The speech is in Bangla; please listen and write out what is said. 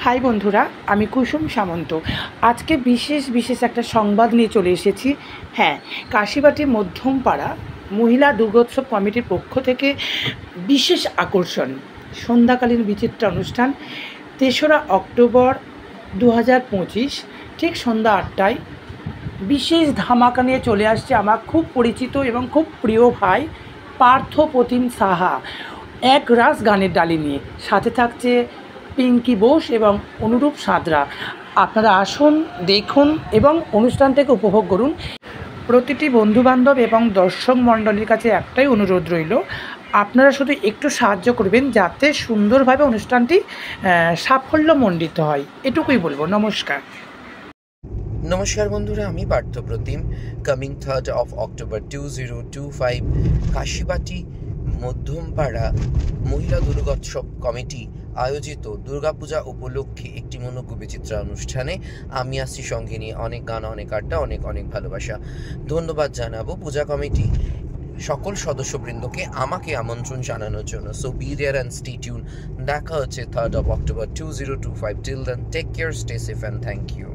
হাই বন্ধুরা, আমি কুসুম সামন্ত। আজকে বিশেষ একটা সংবাদ নিয়ে চলে এসেছি। হ্যাঁ, কাশীবাটি মধ্যমপাড়া মহিলা দুর্গোৎসব কমিটির পক্ষ থেকে বিশেষ আকর্ষণ সন্ধ্যাকালীন বিচিত্রা অনুষ্ঠান ৩রা অক্টোবর ২০২৫ ঠিক সন্ধ্যা ৮টায় বিশেষ ধামাকা নিয়ে চলে আসছে আমার খুব পরিচিত এবং খুব প্রিয় ভাই পার্থ প্রতিম সাহা এক রাস গানের ডালি নিয়ে। সাথে থাকছে পিঙ্কি বোস এবং অনুরূপ সাঁতরা। আপনারা আসুন, দেখুন এবং অনুষ্ঠানটাকে উপভোগ করুন। প্রতিটি বন্ধুবান্ধব এবং দর্শক মণ্ডলীর কাছে একটাই অনুরোধ রইল, আপনারা শুধু একটু সাহায্য করবেন যাতে সুন্দরভাবে অনুষ্ঠানটি সাফল্যমণ্ডিত হয়, এটুকুই বলবো। নমস্কার বন্ধুরা, আমি Partha Pratim. Coming 3rd of October 2025 Kashibati Madhyampara মহিলা দুর্গোৎসব কমিটি আয়োজিত দুর্গাপূজা উপলক্ষে একটি মনোজ্ঞ বিচিত্রা অনুষ্ঠানে আমি আসছি সঙ্গে নিয়ে অনেক গান, অনেক আড্ডা, অনেক ভালোবাসা। ধন্যবাদ জানাবো পূজা কমিটি সকল সদস্যবৃন্দকে আমাকে আমন্ত্রণ জানানোর জন্য। So be there and stay tune. দেখা হচ্ছে 3rd of October 2025। Till then take care, stay safe and thank you.